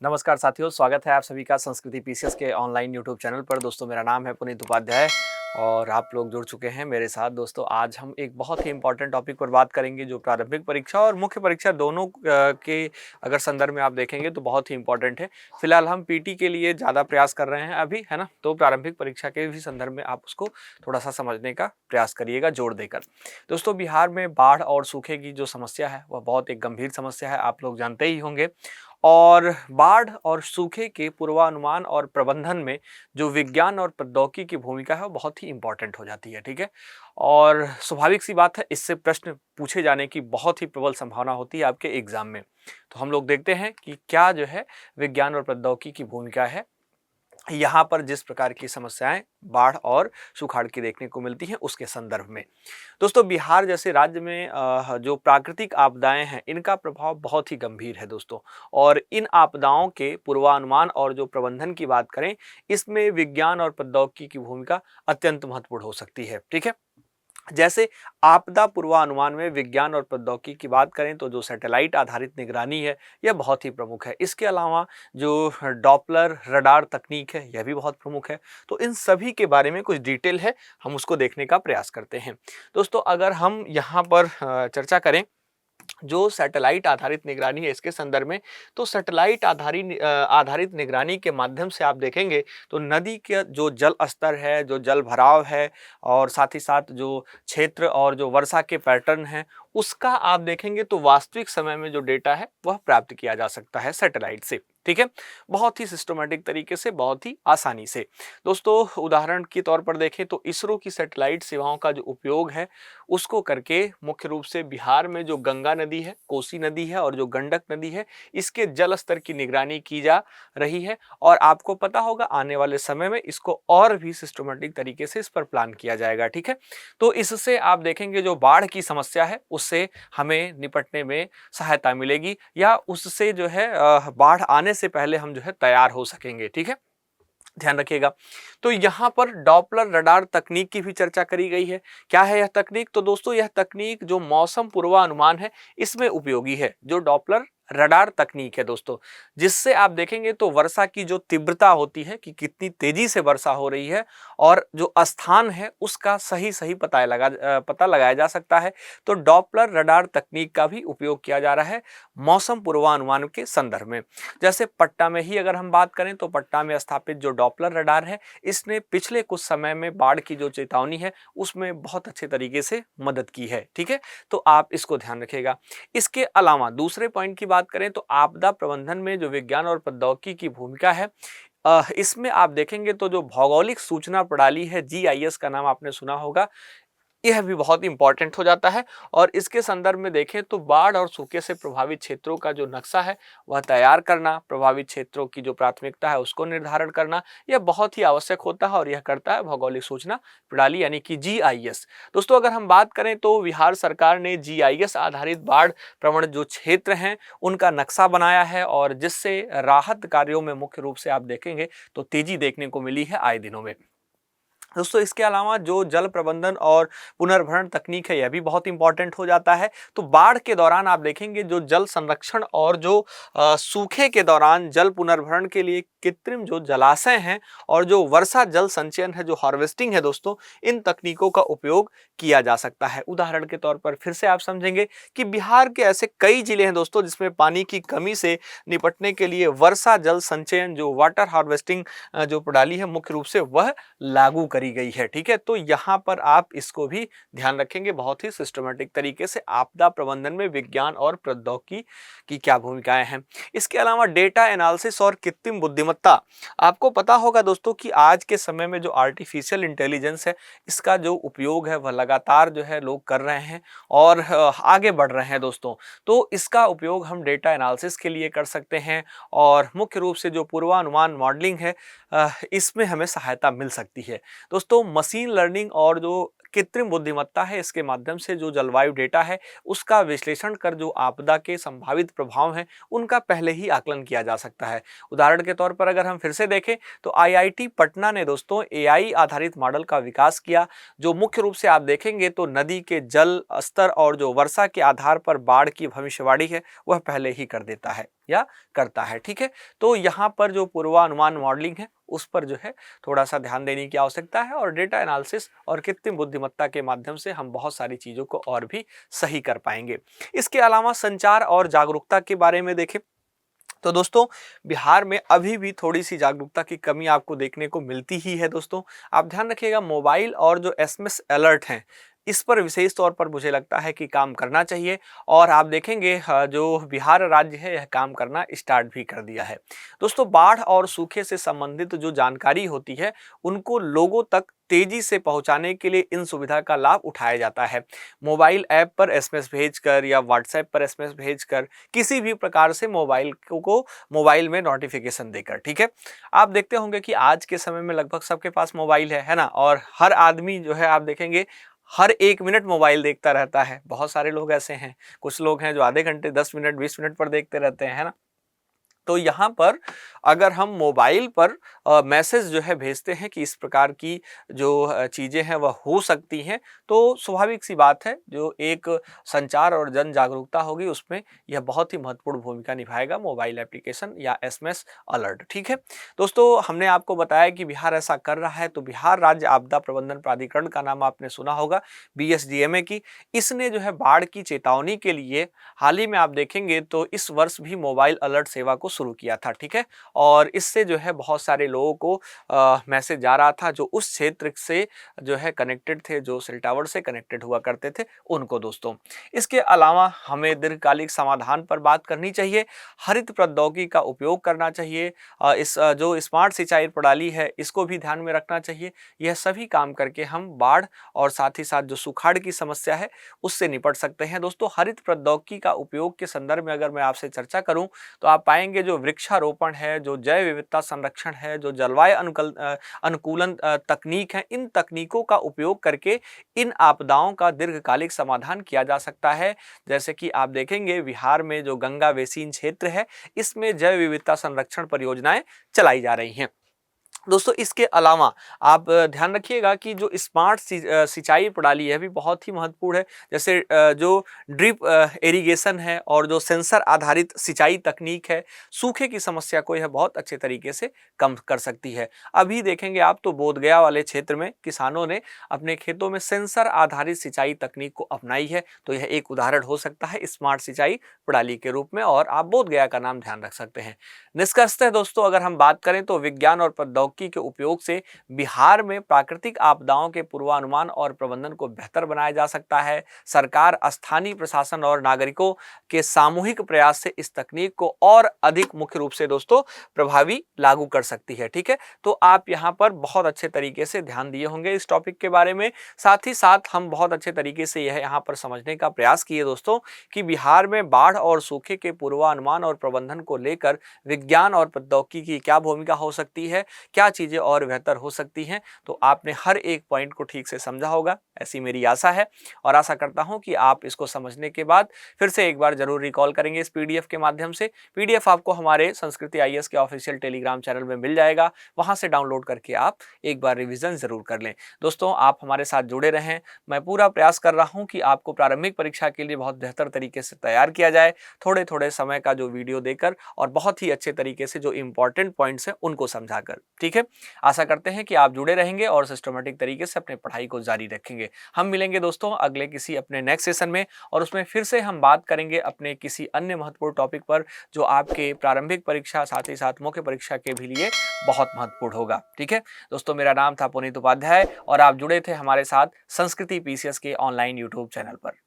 नमस्कार साथियों, स्वागत है आप सभी का संस्कृति पीसीएस के ऑनलाइन यूट्यूब चैनल पर। दोस्तों मेरा नाम है पुनीत उपाध्याय और आप लोग जुड़ चुके हैं मेरे साथ। दोस्तों आज हम एक बहुत ही इंपॉर्टेंट टॉपिक पर बात करेंगे जो प्रारंभिक परीक्षा और मुख्य परीक्षा दोनों के अगर संदर्भ में आप देखेंगे तो बहुत ही इंपॉर्टेंट है। फिलहाल हम पीटी के लिए ज़्यादा प्रयास कर रहे हैं अभी, है ना, तो प्रारंभिक परीक्षा के भी संदर्भ में आप उसको थोड़ा सा समझने का प्रयास करिएगा जोड़ देकर। दोस्तों बिहार में बाढ़ और सूखे की जो समस्या है वह बहुत एक गंभीर समस्या है, आप लोग जानते ही होंगे। और बाढ़ और सूखे के पूर्वानुमान और प्रबंधन में जो विज्ञान और प्रौद्योगिकी की भूमिका है वो बहुत ही इंपॉर्टेंट हो जाती है, ठीक है। और स्वाभाविक सी बात है, इससे प्रश्न पूछे जाने की बहुत ही प्रबल संभावना होती है आपके एग्जाम में। तो हम लोग देखते हैं कि क्या जो है विज्ञान और प्रौद्योगिकी की भूमिका है यहाँ पर जिस प्रकार की समस्याएं बाढ़ और सुखाड़ की देखने को मिलती हैं उसके संदर्भ में। दोस्तों बिहार जैसे राज्य में जो प्राकृतिक आपदाएं हैं इनका प्रभाव बहुत ही गंभीर है दोस्तों। और इन आपदाओं के पूर्वानुमान और जो प्रबंधन की बात करें, इसमें विज्ञान और प्रौद्योगिकी की भूमिका अत्यंत महत्वपूर्ण हो सकती है, ठीक है। जैसे आपदा पूर्वानुमान में विज्ञान और प्रौद्योगिकी की बात करें तो जो सैटेलाइट आधारित निगरानी है यह बहुत ही प्रमुख है। इसके अलावा जो डॉपलर रडार तकनीक है यह भी बहुत प्रमुख है। तो इन सभी के बारे में कुछ डिटेल है, हम उसको देखने का प्रयास करते हैं। दोस्तों अगर हम यहाँ पर चर्चा करें जो सैटेलाइट आधारित निगरानी है इसके संदर्भ में, तो सैटेलाइट आधारित निगरानी के माध्यम से आप देखेंगे तो नदी के जो जल स्तर है, जो जल भराव है और साथ ही साथ जो क्षेत्र और जो वर्षा के पैटर्न हैं उसका आप देखेंगे तो वास्तविक समय में जो डेटा है वह प्राप्त किया जा सकता है सैटेलाइट से, ठीक है। बहुत ही सिस्टमेटिक तरीके से, बहुत ही आसानी से। दोस्तों उदाहरण के तौर पर देखें तो इसरो की सैटेलाइट सेवाओं का जो उपयोग है उसको करके मुख्य रूप से बिहार में जो गंगा नदी है, कोसी नदी है और जो गंडक नदी है इसके जल स्तर की निगरानी की जा रही है। और आपको पता होगा आने वाले समय में इसको और भी सिस्टमेटिक तरीके से इस पर प्लान किया जाएगा, ठीक है। तो इससे आप देखेंगे जो बाढ़ की समस्या है उससे हमें निपटने में सहायता मिलेगी या उससे जो है बाढ़ आने से पहले हम जो है तैयार हो सकेंगे, ठीक है। ध्यान रखिएगा। तो यहाँ पर डॉपलर रडार तकनीक की भी चर्चा करी गई है। क्या है यह तकनीक? तो दोस्तों यह तकनीक जो मौसम पूर्वानुमान है इसमें उपयोगी है। जो डॉपलर रडार तकनीक है दोस्तों, जिससे आप देखेंगे तो वर्षा की जो तीव्रता होती है कि कितनी तेजी से वर्षा हो रही है और जो स्थान है उसका सही सही पता लगाया जा सकता है। तो डॉपलर रडार तकनीक का भी उपयोग किया जा रहा है मौसम पूर्वानुमान के संदर्भ में। जैसे पटना में ही अगर हम बात करें तो पटना में स्थापित जो डॉपलर रडार है इसने पिछले कुछ समय में बाढ़ की जो चेतावनी है उसमें बहुत अच्छे तरीके से मदद की है, ठीक है। तो आप इसको ध्यान रखिएगा। इसके अलावा दूसरे पॉइंट की बात करें तो आपदा प्रबंधन में जो विज्ञान और प्रौद्योगिकी की भूमिका है, इसमें आप देखेंगे तो जो भौगोलिक सूचना प्रणाली है जीआईएस का नाम आपने सुना होगा, यह भी बहुत इंपॉर्टेंट हो जाता है। और इसके संदर्भ में देखें तो बाढ़ और सूखे से प्रभावित क्षेत्रों का जो नक्शा है वह तैयार करना, प्रभावित क्षेत्रों की जो प्राथमिकता है उसको निर्धारण करना, यह बहुत ही आवश्यक होता है और यह करता है भौगोलिक सूचना प्रणाली यानी कि जीआईएस। दोस्तों अगर हम बात करें तो बिहार सरकार ने जीआईएस आधारित बाढ़ प्रवण जो क्षेत्र हैं उनका नक्शा बनाया है और जिससे राहत कार्यों में मुख्य रूप से आप देखेंगे तो तेजी देखने को मिली है आए दिनों में। दोस्तों इसके अलावा जो जल प्रबंधन और पुनर्भरण तकनीक है यह भी बहुत इंपॉर्टेंट हो जाता है। तो बाढ़ के दौरान आप देखेंगे जो जल संरक्षण और जो सूखे के दौरान जल पुनर्भरण के लिए कृत्रिम जो जलाशय हैं और जो वर्षा जल संचयन है, जो हार्वेस्टिंग है दोस्तों, इन तकनीकों का उपयोग किया जा सकता है। उदाहरण के तौर पर फिर से आप समझेंगे कि बिहार के ऐसे कई जिले हैं दोस्तों जिसमें पानी की कमी से निपटने के लिए वर्षा जल संचयन जो वाटर हार्वेस्टिंग जो प्रणाली है मुख्य रूप से वह लागू करी गई है, ठीक है। तो यहाँ पर आप इसको भी ध्यान रखेंगे बहुत ही सिस्टमेटिक तरीके से, आपदा प्रबंधन में विज्ञान और प्रौद्योगिकी की क्या भूमिकाएं हैं। इसके अलावा डेटा एनालिसिस और कृत्रिम बुद्धिमत्ता, आपको पता होगा दोस्तों कि आज के समय में जो आर्टिफिशियल इंटेलिजेंस है इसका जो उपयोग है वह लगातार जो है लोग कर रहे हैं और आगे बढ़ रहे हैं दोस्तों। तो इसका उपयोग हम डेटा एनालिसिस के लिए कर सकते हैं और मुख्य रूप से जो पूर्वानुमान मॉडलिंग है इसमें हमें सहायता मिल सकती है दोस्तों। मशीन लर्निंग और जो कृत्रिम बुद्धिमत्ता है इसके माध्यम से जो जलवायु डेटा है उसका विश्लेषण कर जो आपदा के संभावित प्रभाव हैं उनका पहले ही आकलन किया जा सकता है। उदाहरण के तौर पर अगर हम फिर से देखें तो आईआईटी पटना ने दोस्तों एआई आधारित मॉडल का विकास किया जो मुख्य रूप से आप देखेंगे तो नदी के जल स्तर और जो वर्षा के आधार पर बाढ़ की भविष्यवाणी है वह पहले ही कर देता है। या करता है। ठीक है, तो यहाँ पर जो पूर्वानुमान मॉडलिंग है उस पर जो है थोड़ा सा ध्यान देने की आवश्यकता है, और डेटा एनालिसिस और कृत्रिम बुद्धिमत्ता के माध्यम से हम बहुत सारी चीज़ों को और भी सही कर पाएंगे। इसके अलावा संचार और जागरूकता के बारे में देखें तो दोस्तों, बिहार में अभी भी थोड़ी सी जागरूकता की कमी आपको देखने को मिलती ही है। दोस्तों, आप ध्यान रखिएगा, मोबाइल और जो एसएमएस अलर्ट हैं इस पर विशेष तौर पर मुझे लगता है कि काम करना चाहिए, और आप देखेंगे जो बिहार राज्य है यह काम करना स्टार्ट भी कर दिया है। दोस्तों, बाढ़ और सूखे से संबंधित जो जानकारी होती है उनको लोगों तक तेजी से पहुंचाने के लिए इन सुविधा का लाभ उठाया जाता है। मोबाइल ऐप पर एसएमएस भेजकर या व्हाट्सएप पर एसएमएस भेजकर, किसी भी प्रकार से मोबाइल में नोटिफिकेशन देकर। ठीक है, आप देखते होंगे कि आज के समय में लगभग सबके पास मोबाइल है ना, और हर आदमी जो है आप देखेंगे हर 1 मिनट मोबाइल देखता रहता है। बहुत सारे लोग ऐसे हैं, कुछ लोग हैं जो आधे घंटे 10 मिनट 20 मिनट पर देखते रहते हैं, है ना। तो यहाँ पर अगर हम मोबाइल पर मैसेज जो है भेजते हैं कि इस प्रकार की जो चीज़ें हैं वह हो सकती हैं, तो स्वाभाविक सी बात है जो एक संचार और जन जागरूकता होगी उसमें यह बहुत ही महत्वपूर्ण भूमिका निभाएगा मोबाइल एप्लीकेशन या एसएमएस अलर्ट। ठीक है दोस्तों, हमने आपको बताया कि बिहार ऐसा कर रहा है, तो बिहार राज्य आपदा प्रबंधन प्राधिकरण का नाम आपने सुना होगा, बीएसडीएमए की। इसने जो है बाढ़ की चेतावनी के लिए हाल ही में आप देखेंगे तो इस वर्ष भी मोबाइल अलर्ट सेवा को शुरू किया था। ठीक है, और इससे जो है बहुत सारे लोगों को मैसेज जा रहा था जो उस क्षेत्र से जो है कनेक्टेड थे, जो सेल टावर से कनेक्टेड हुआ करते थे उनको। दोस्तों, इसके अलावा हमें दीर्घकालिक समाधान पर बात करनी चाहिए, हरित प्रौद्योगिकी का उपयोग करना चाहिए, जो स्मार्ट सिंचाई प्रणाली है इसको भी ध्यान में रखना चाहिए। यह सभी काम करके हम बाढ़ और साथ ही साथ जो सुखाड़ की समस्या है उससे निपट सकते हैं। दोस्तों, हरित प्रौद्योगिकी का उपयोग के संदर्भ में अगर मैं आपसे चर्चा करूं तो आप पाएंगे जो वृक्षारोपण है, जो जैव विविधता संरक्षण है, जो जलवायु अनुकूलन तकनीक है, इन तकनीकों का उपयोग करके इन आपदाओं का दीर्घकालिक समाधान किया जा सकता है। जैसे कि आप देखेंगे बिहार में जो गंगा बेसिन क्षेत्र है इसमें जैव विविधता संरक्षण परियोजनाएं चलाई जा रही हैं। दोस्तों, इसके अलावा आप ध्यान रखिएगा कि जो स्मार्ट सिंचाई प्रणाली है भी बहुत ही महत्वपूर्ण है। जैसे जो ड्रिप इरिगेशन है और जो सेंसर आधारित सिंचाई तकनीक है, सूखे की समस्या को यह बहुत अच्छे तरीके से कम कर सकती है। अभी देखेंगे आप तो बोधगया वाले क्षेत्र में किसानों ने अपने खेतों में सेंसर आधारित सिंचाई तकनीक को अपनाई है, तो यह एक उदाहरण हो सकता है स्मार्ट सिंचाई प्रणाली के रूप में, और आप बोधगया का नाम ध्यान रख सकते हैं। निष्कर्षतः दोस्तों, अगर हम बात करें तो विज्ञान और प्रौद्योगिकी के उपयोग से बिहार में प्राकृतिक आपदाओं के पूर्वानुमान और प्रबंधन को बेहतर बनाया जा सकता है। सरकार, स्थानीय प्रशासन और नागरिकों के सामूहिक प्रयास से इस तकनीक को और अधिक मुख्य रूप से दोस्तों प्रभावी लागू कर सकती है। ठीक है, तो आप यहाँ पर बहुत अच्छे तरीके से ध्यान दिए होंगे इस टॉपिक के बारे में। साथ ही साथ हम बहुत अच्छे तरीके से यह यहाँ पर समझने का प्रयास किए दोस्तों कि बिहार में बाढ़ और सूखे के पूर्वानुमान और प्रबंधन को लेकर विज्ञान और प्रौद्योगिकी की क्या भूमिका हो सकती है, क्या चीजें और बेहतर हो सकती हैं। तो आपने हर एक पॉइंट को ठीक से समझा होगा, ऐसी मेरी आशा है, और आशा करता हूं कि आप इसको समझने के बाद फिर से एक बार जरूर रिकॉल करेंगे इस पीडीएफ के माध्यम से। पीडीएफ आपको हमारे संस्कृति आईएएस के ऑफिशियल टेलीग्राम चैनल में मिल जाएगा, वहां से डाउनलोड करके आप एक बार रिवीजन जरूर कर लें। दोस्तों, आप हमारे साथ जुड़े रहें, मैं पूरा प्रयास कर रहा हूं कि आपको प्रारंभिक परीक्षा के लिए बहुत बेहतर तरीके से तैयार किया जाए, थोड़े थोड़े समय का जो वीडियो देकर और बहुत ही अच्छे तरीके से जो इंपॉर्टेंट पॉइंट्स हैं उनको समझाकर। ठीक है, आशा करते हैं कि आप जुड़े रहेंगे और सिस्टमेटिक तरीके से अपने पढ़ाई को जारी रखेंगे। हम मिलेंगे दोस्तों अगले किसी अपने नेक्स्ट सेशन में, और उसमें फिर से हम बात करेंगे अपने किसी अन्य महत्वपूर्ण टॉपिक पर जो आपके प्रारंभिक परीक्षा साथ ही साथ मुख्य परीक्षा के भी लिए बहुत महत्वपूर्ण होगा। ठीक है दोस्तों, मेरा नाम था पुनीत उपाध्याय और आप जुड़े थे हमारे साथ संस्कृति पीसीएस के ऑनलाइन यूट्यूब चैनल पर।